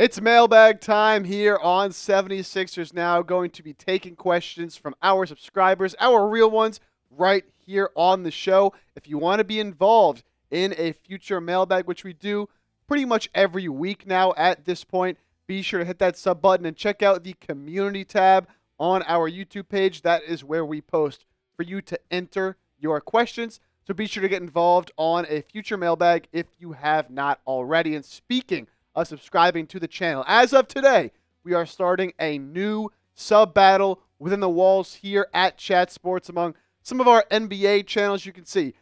It's mailbag time here on 76ers Now. Going to be taking questions from our subscribers, our real ones, right here on the show. If you want to be involved in a future mailbag, which we do pretty much every week now at this point, be sure to hit that sub button and check out the community tab on our YouTube page. That is where we post for you to enter your questions. So be sure to get involved on a future mailbag if you have not already. And speaking of subscribing to the channel, as of today, we are starting a new sub battle within the walls here at Chat Sports among some of our NBA channels. You can see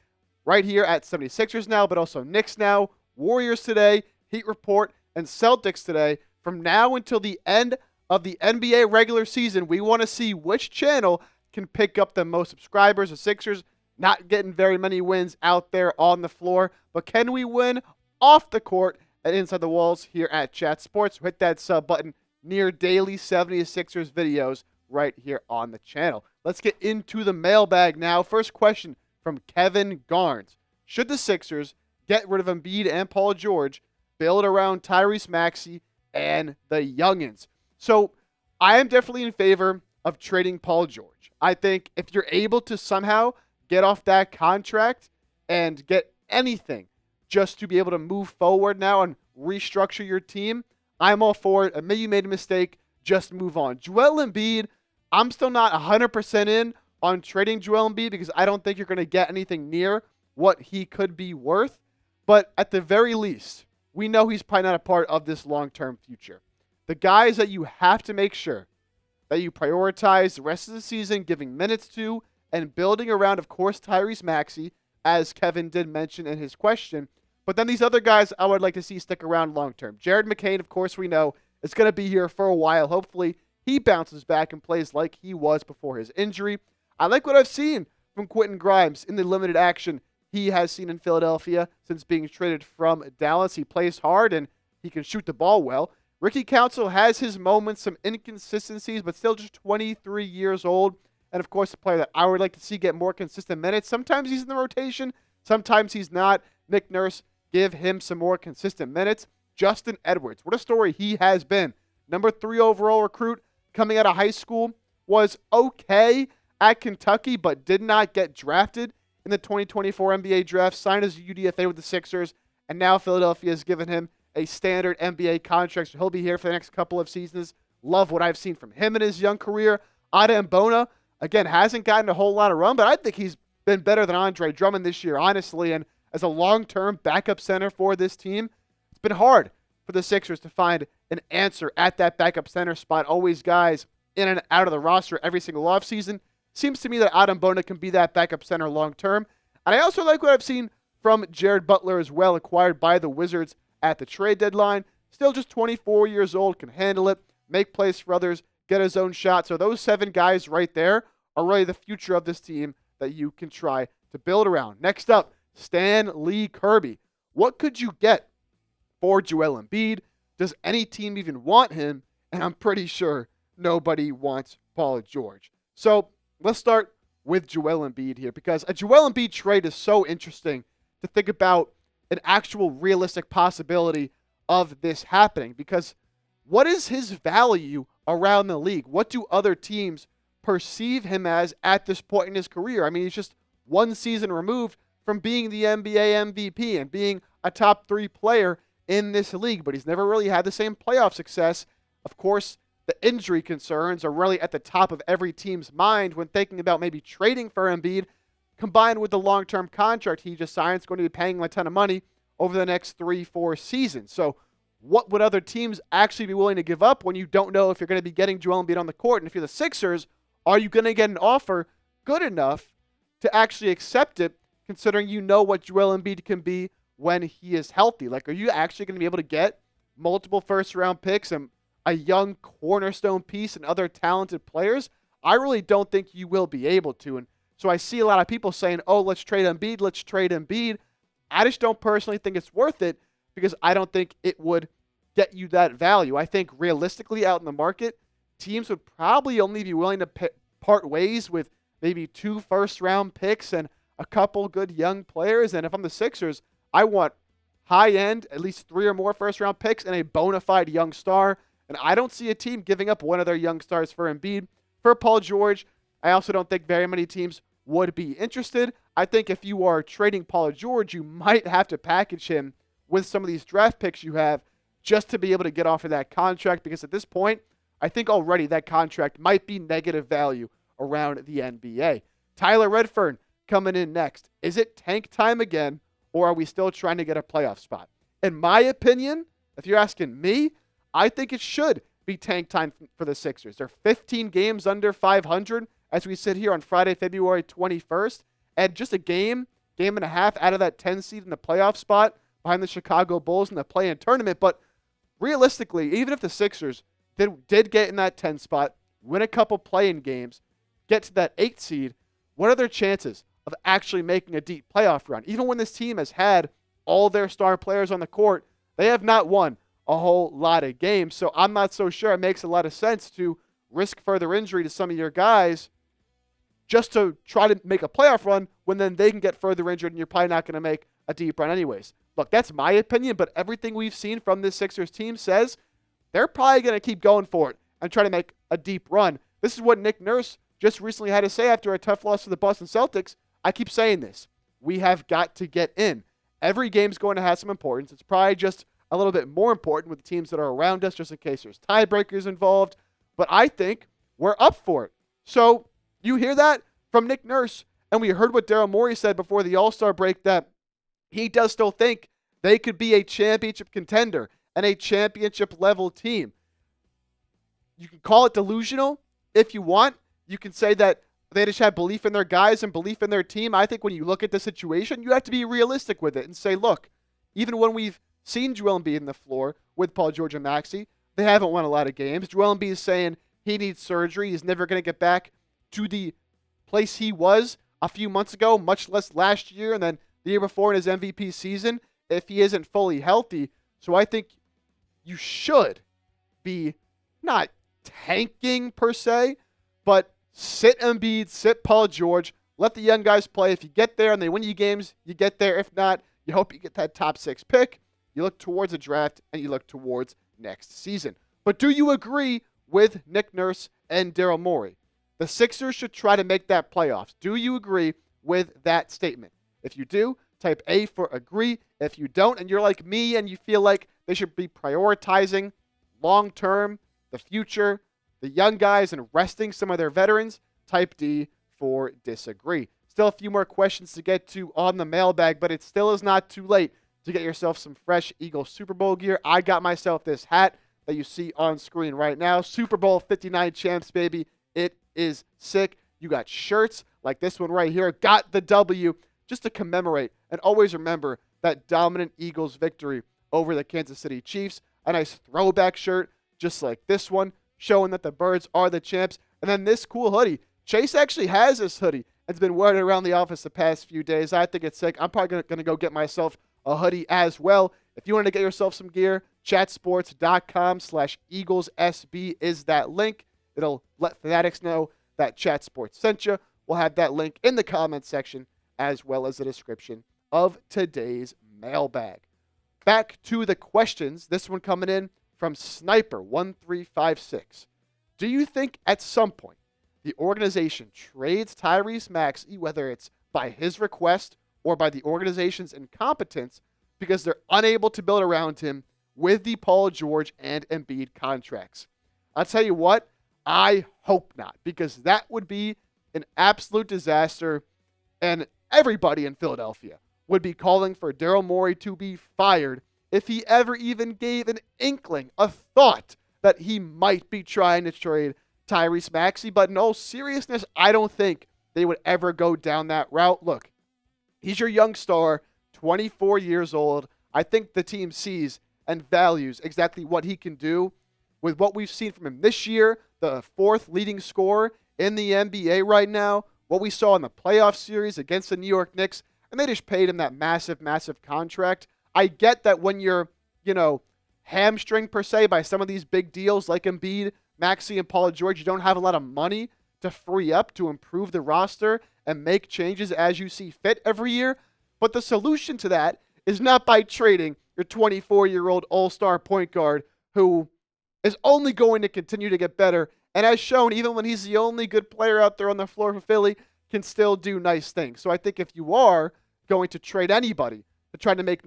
right here at 76ers Now, but also Knicks Now, Warriors Today, Heat Report, and Celtics Today. From now until the end of the NBA regular season, we want to see which channel can pick up the most subscribers. The Sixers not getting very many wins out there on the floor, but can we win off the court and inside the walls here at Chat Sports? Hit that sub button near daily 76ers videos right here on the channel. Let's get into the mailbag now. First question from Kevin Garnes. Should the Sixers get rid of Embiid and Paul George, build around Tyrese Maxey and the youngins? So I am definitely in favor of trading Paul George. I think if you're able to somehow get off that contract and get anything just to be able to move forward now and restructure your team, I'm all for it. Admit you made a mistake, just move on. Joel Embiid, I'm still not 100% in on trading Joel Embiid because I don't think you're going to get anything near what he could be worth. But at the very least, we know he's probably not a part of this long-term future. The guys that you have to make sure that you prioritize the rest of the season, giving minutes to, and building around, of course, Tyrese Maxey, as Kevin did mention in his question. But then these other guys I would like to see stick around long-term. Jared McCain, of course, we know is going to be here for a while. Hopefully, he bounces back and plays like he was before his injury. I like what I've seen from Quentin Grimes in the limited action he has seen in Philadelphia since being traded from Dallas. He plays hard and he can shoot the ball well. Ricky Council has his moments, some inconsistencies, but still just 23 years old. And, of course, a player that I would like to see get more consistent minutes. Sometimes he's in the rotation. Sometimes he's not. Nick Nurse, give him some more consistent minutes. Justin Edwards, what a story he has been. Number 3 overall recruit coming out of high school, was okay at Kentucky, but did not get drafted in the 2024 NBA draft. Signed as a UDFA with the Sixers, and now Philadelphia has given him a standard NBA contract, so he'll be here for the next couple of seasons. Love what I've seen from him in his young career. Adem Bona, again, hasn't gotten a whole lot of run, but I think he's been better than Andre Drummond this year, honestly. And as a long-term backup center for this team, it's been hard for the Sixers to find an answer at that backup center spot. Always guys in and out of the roster every single offseason. Seems to me that Adem Bona can be that backup center long-term. And I also like what I've seen from Jared Butler as well, acquired by the Wizards at the trade deadline. Still just 24 years old, can handle it, make plays for others, get his own shot. So those 7 guys right there are really the future of this team that you can try to build around. Next up, Stan Lee Kirby. What could you get for Joel Embiid? Does any team even want him? And I'm pretty sure nobody wants Paul George. So let's start with Joel Embiid here, because a Joel Embiid trade is so interesting to think about an actual realistic possibility of this happening, because what is his value around the league? What do other teams perceive him as at this point in his career? I mean, he's just one season removed from being the NBA MVP and being a top 3 player in this league, but he's never really had the same playoff success. Of course, the injury concerns are really at the top of every team's mind when thinking about maybe trading for Embiid, combined with the long-term contract he just signed. It's going to be paying him a ton of money over the next 3-4 seasons. So what would other teams actually be willing to give up when you don't know if you're going to be getting Joel Embiid on the court? And if you're the Sixers, are you going to get an offer good enough to actually accept it, considering you know what Joel Embiid can be when he is healthy? Like, are you actually going to be able to get multiple first-round picks and a young cornerstone piece and other talented players? I really don't think you will be able to. And so I see a lot of people saying, oh, let's trade Embiid, let's trade Embiid. I just don't personally think it's worth it, because I don't think it would get you that value. I think realistically out in the market, teams would probably only be willing to part ways with maybe 2 first-round picks and a couple good young players. And if I'm the Sixers, I want high end, at least 3 or more first round picks, and a bona fide young star. And I don't see a team giving up one of their young stars for Embiid. For Paul George, I also don't think very many teams would be interested. I think if you are trading Paul George, you might have to package him with some of these draft picks you have just to be able to get off of that contract, because at this point, I think already that contract might be negative value around the NBA. Tyler Redfern coming in next. Is it tank time again, or are we still trying to get a playoff spot? In my opinion, if you're asking me, I think it should be tank time for the Sixers. They're 15 games under 500 as we sit here on Friday, February 21st, and just a game and a half out of that 10 seed in the playoff spot behind the Chicago Bulls in the play-in tournament. But realistically, even if the Sixers did get in that 10 spot, win a couple play-in games, get to that 8 seed, what are their chances of actually making a deep playoff run? Even when this team has had all their star players on the court, they have not won a whole lot of games. So I'm not so sure it makes a lot of sense to risk further injury to some of your guys just to try to make a playoff run when then they can get further injured and you're probably not going to make a deep run anyways. Look, that's my opinion, but everything we've seen from this Sixers team says they're probably going to keep going for it and try to make a deep run. This is what Nick Nurse just recently had to say after a tough loss to the Boston Celtics. I keep saying this. We have got to get in. Every game's going to have some importance. It's probably just a little bit more important with the teams that are around us, just in case there's tiebreakers involved. But I think we're up for it. So you hear that from Nick Nurse, and we heard what Daryl Morey said before the All-Star break, that he does still think they could be a championship contender and a championship-level team. You can call it delusional if you want. You can say that they just have belief in their guys and belief in their team. I think when you look at the situation, you have to be realistic with it and say, look, even when we've seen Joel Embiid in the floor with Paul George and Maxey, they haven't won a lot of games. Joel Embiid is saying he needs surgery. He's never going to get back to the place he was a few months ago, much less last year and then the year before in his MVP season, if he isn't fully healthy. So I think you should be not tanking per se, but sit Embiid, sit Paul George, let the young guys play. If you get there and they win you games, you get there. If not, you hope you get that top 6 pick. You look towards a draft and you look towards next season. But do you agree with Nick Nurse and Daryl Morey? The Sixers should try to make that playoffs. Do you agree with that statement? If you do, type A for agree. If you don't, and you're like me and you feel like they should be prioritizing long-term, the future, the young guys, and resting some of their veterans, type D for disagree. Still a few more questions to get to on the mailbag, but it still is not too late to get yourself some fresh Eagles Super Bowl gear. I got myself this hat that you see on screen right now. Super Bowl 59 champs, baby. It is sick. You got shirts like this one right here. Got the W, just to commemorate and always remember that dominant Eagles victory over the Kansas City Chiefs. A nice throwback shirt just like this one, showing that the Birds are the champs. And then this cool hoodie. Chase actually has this hoodie and has been wearing it around the office the past few days. I think it's sick. I'm probably going to go get myself a hoodie as well. If you want to get yourself some gear, chatsports.com/EaglesSB is that link. It'll let Fanatics know that Chat Sports sent you. We'll have that link in the comments section as well as the description of today's mailbag. Back to the questions. This one coming in from Sniper1356. Do you think at some point the organization trades Tyrese Maxey, whether it's by his request or by the organization's incompetence, because they're unable to build around him with the Paul George and Embiid contracts? I'll tell you what, I hope not, because that would be an absolute disaster, and everybody in Philadelphia would be calling for Daryl Morey to be fired if he ever even gave an inkling, a thought, that he might be trying to trade Tyrese Maxey. But in all seriousness, I don't think they would ever go down that route. Look, he's your young star, 24 years old. I think the team sees and values exactly what he can do with what we've seen from him this year, the 4th leading scorer in the NBA right now, what we saw in the playoff series against the New York Knicks, and they just paid him that massive, massive contract. I get that when you're, hamstringed per se by some of these big deals like Embiid, Maxey, and Paul George, you don't have a lot of money to free up to improve the roster and make changes as you see fit every year. But the solution to that is not by trading your 24-year-old all-star point guard who is only going to continue to get better, and as shown, even when he's the only good player out there on the floor for Philly, can still do nice things. So I think if you are going to trade anybody to try to make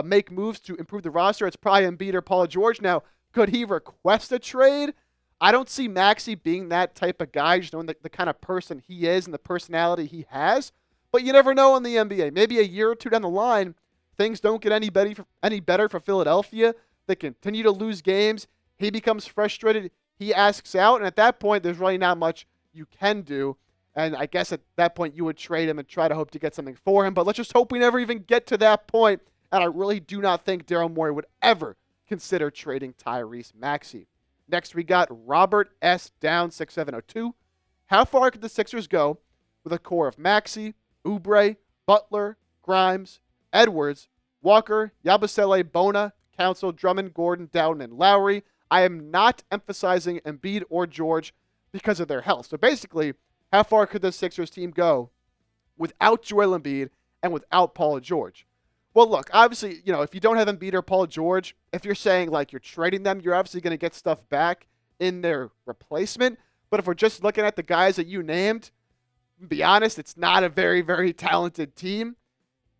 make moves to improve the roster, it's probably Embiid or Paul George. Now, could he request a trade? I don't see Maxey being that type of guy, just knowing the kind of person he is and the personality he has. But you never know in the NBA. Maybe a year or two down the line, things don't get any better for Philadelphia. They continue to lose games. He becomes frustrated. He asks out. And at that point, there's really not much you can do. And I guess at that point, you would trade him and try to hope to get something for him. But let's just hope we never even get to that point. And I really do not think Daryl Morey would ever consider trading Tyrese Maxey. Next, we got Robert S. Down 6702. How far could the Sixers go with a core of Maxey, Oubre, Butler, Grimes, Edwards, Walker, Yabusele, Bona, Council, Drummond, Gordon, Dowden, and Lowry? I am not emphasizing Embiid or George because of their health. So basically, how far could the Sixers team go without Joel Embiid and without Paul George? Well, look, obviously, if you don't have Embiid or Paul George, if you're saying like you're trading them, you're obviously going to get stuff back in their replacement. But if we're just looking at the guys that you named, to be honest, it's not a very, very talented team.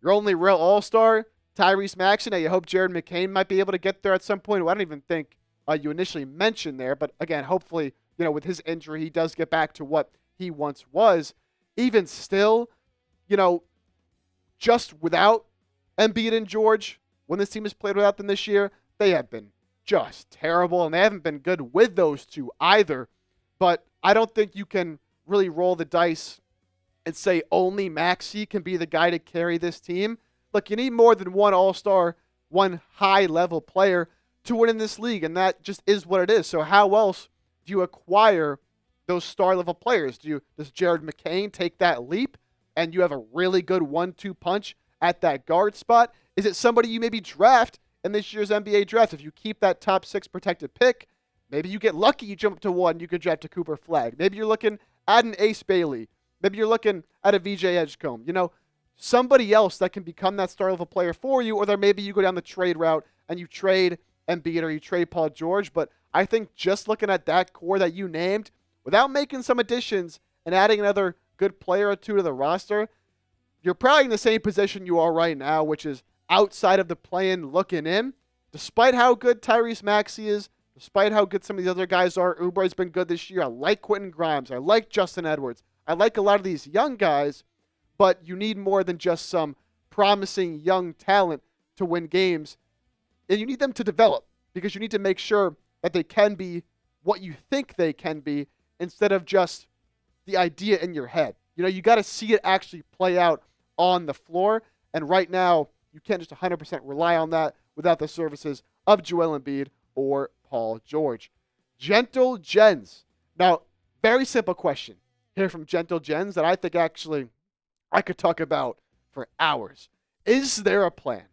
Your only real all-star, Tyrese Maxey. Now, you hope Jared McCain might be able to get there at some point, who I don't even think you initially mentioned there. But again, hopefully, with his injury, he does get back to what he once was. Even still, just without Embiid and George, when this team has played without them this year, they have been just terrible, and they haven't been good with those two either. But I don't think you can really roll the dice and say only Maxey can be the guy to carry this team. Look, you need more than one all-star, one high-level player to win in this league, and that just is what it is. So how else do you acquire those star-level players? Does Jared McCain take that leap, and you have a really good 1-2 punch at that guard spot? Is it somebody you maybe draft in this year's NBA draft? If you keep that top 6 protected pick, maybe you get lucky, you jump up to 1, you could draft a Cooper Flagg. Maybe you're looking at an Ace Bailey. Maybe you're looking at a VJ Edgecombe. Somebody else that can become that star-level player for you, or there maybe you go down the trade route and you trade Embiid or you trade Paul George. But I think just looking at that core that you named, without making some additions and adding another good player or two to the roster, you're probably in the same position you are right now, which is outside of the play-in looking in. Despite how good Tyrese Maxey is, despite how good some of these other guys are, Oubre's been good this year. I like Quentin Grimes. I like Justin Edwards. I like a lot of these young guys, but you need more than just some promising young talent to win games. And you need them to develop, because you need to make sure that they can be what you think they can be instead of just the idea in your head. You got to see it actually play out on the floor. And right now, you can't just 100% rely on that without the services of Joel Embiid or Paul George. Gentle Jens. Now, very simple question here from Gentle Jens that I think actually I could talk about for hours. Is there a plan?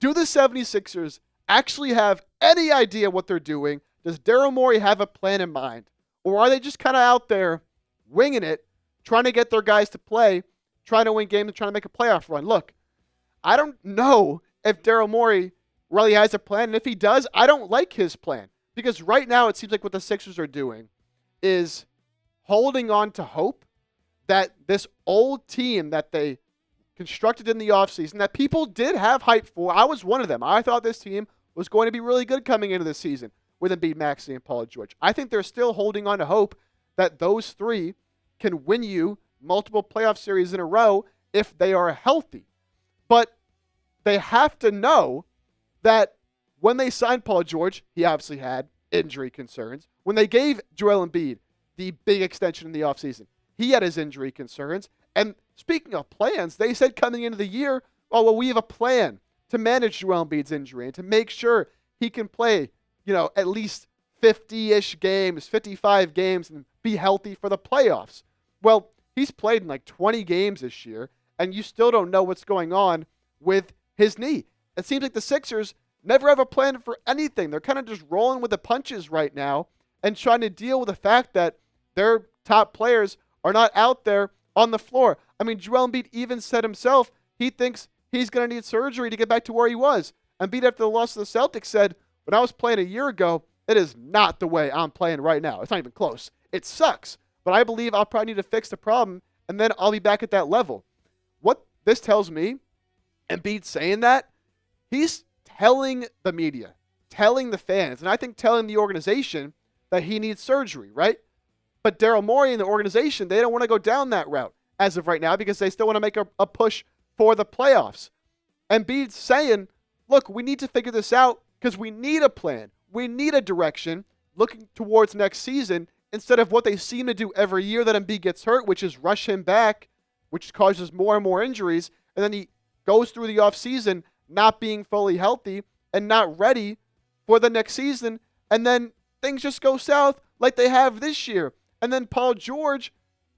Do the 76ers actually have any idea what they're doing? Does Daryl Morey have a plan in mind? Or are they just kind of out there winging it, trying to get their guys to play, trying to win games, and trying to make a playoff run? Look, I don't know if Daryl Morey really has a plan. And if he does, I don't like his plan. Because right now it seems like what the Sixers are doing is holding on to hope that this old team that they constructed in the offseason, that people did have hype for. I was one of them. I thought this team was going to be really good coming into this season with Embiid, Maxey, and Paul George. I think they're still holding on to hope that those three can win you multiple playoff series in a row if they are healthy. But they have to know that when they signed Paul George, he obviously had injury concerns. When they gave Joel Embiid the big extension in the offseason, he had his injury concerns. And speaking of plans, they said coming into the year, we have a plan to manage Joel Embiid's injury and to make sure he can play, at least 50-ish games, 55 games, and be healthy for the playoffs. Well, he's played in like 20 games this year, and you still don't know what's going on with his knee. It seems like the Sixers never have a plan for anything. They're kind of just rolling with the punches right now and trying to deal with the fact that their top players are not out there on the floor. I mean, Joel Embiid even said himself he thinks he's going to need surgery to get back to where he was. Embiid, after the loss to the Celtics, said, when I was playing a year ago, it is not the way I'm playing right now. It's not even close. It sucks. But I believe I'll probably need to fix the problem, and then I'll be back at that level. What this tells me, Embiid saying that, he's telling the media, telling the fans, and I think telling the organization that he needs surgery, right? But Daryl Morey and the organization, they don't want to go down that route as of right now because they still want to make a push for the playoffs. Embiid's saying, look, we need to figure this out because we need a plan. We need a direction looking towards next season instead of what they seem to do every year that Embiid gets hurt, which is rush him back, which causes more and more injuries. And then he goes through the offseason not being fully healthy and not ready for the next season. And then things just go south like they have this year. And then Paul George,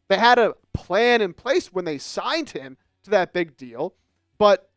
they had a plan in place when they signed him to that big deal. But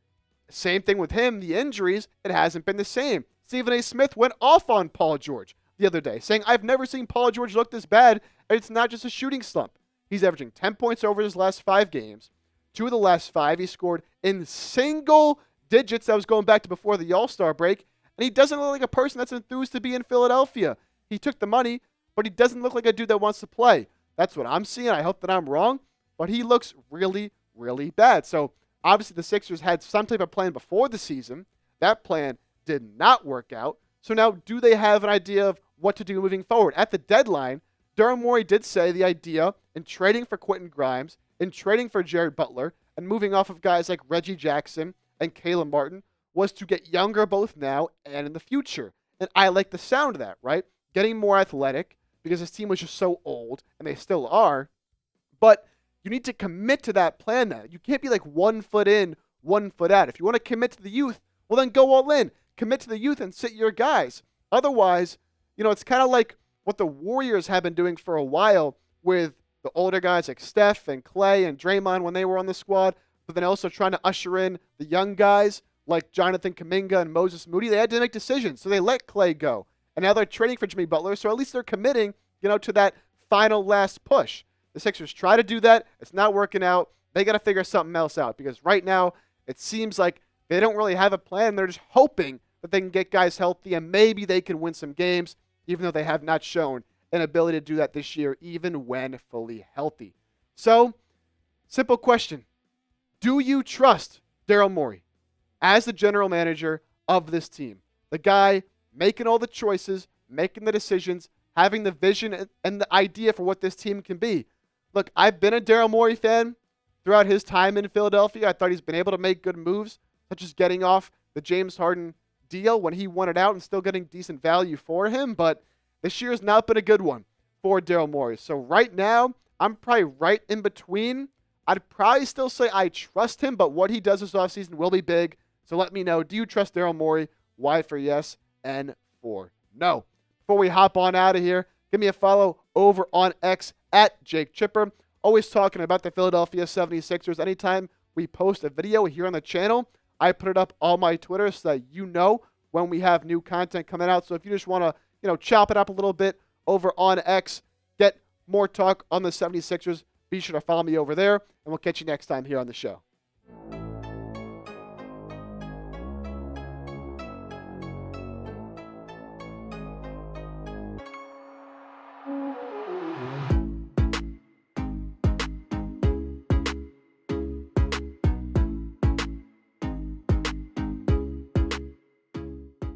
same thing with him, the injuries, it hasn't been the same. Stephen A. Smith went off on Paul George the other day, saying, I've never seen Paul George look this bad, and it's not just a shooting slump. He's averaging 10 points over his last 5 games. 2 of the last 5 he scored in single digits. That was going back to before the All-Star break. And he doesn't look like a person that's enthused to be in Philadelphia. He took the money, but he doesn't look like a dude that wants to play. That's what I'm seeing. I hope that I'm wrong. But he looks really, really bad. So obviously the Sixers had some type of plan before the season. That plan did not work out. So now do they have an idea of what to do moving forward? At the deadline, Daryl Morey did say the idea in trading for Quentin Grimes, in trading for Jared Butler, and moving off of guys like Reggie Jackson and Caleb Martin was to get younger both now and in the future. And I like the sound of that, right? Getting more athletic because this team was just so old, and they still are. But you need to commit to that plan now. You can't be like 1 foot in, 1 foot out. If you want to commit to the youth, well, then go all in. Commit to the youth and sit your guys. Otherwise, it's kind of like what the Warriors have been doing for a while with the older guys like Steph and Clay and Draymond when they were on the squad, but then also trying to usher in the young guys like Jonathan Kuminga and Moses Moody. They had to make decisions, so they let Clay go. And now they're trading for Jimmy Butler, so at least they're committing, to that final last push. The Sixers try to do that. It's not working out. They got to figure something else out because right now it seems like they don't really have a plan. They're just hoping that they can get guys healthy and maybe they can win some games, even though they have not shown an ability to do that this year, even when fully healthy. So, simple question. Do you trust Daryl Morey as the general manager of this team? The guy making all the choices, making the decisions, having the vision and the idea for what this team can be. Look, I've been a Daryl Morey fan throughout his time in Philadelphia. I thought he's been able to make good moves, such as getting off the James Harden deal when he wanted out and still getting decent value for him. But this year has not been a good one for Daryl Morey. So right now, I'm probably right in between. I'd probably still say I trust him, but what he does this offseason will be big. So let me know, do you trust Daryl Morey? Y for yes and for no. Before we hop on out of here, give me a follow over on X at Jake Chipper. Always talking about the Philadelphia 76ers. Anytime we post a video here on the channel, I put it up on my Twitter so that you know when we have new content coming out. So if you just want to, chop it up a little bit over on X, get more talk on the 76ers, be sure to follow me over there, and we'll catch you next time here on the show.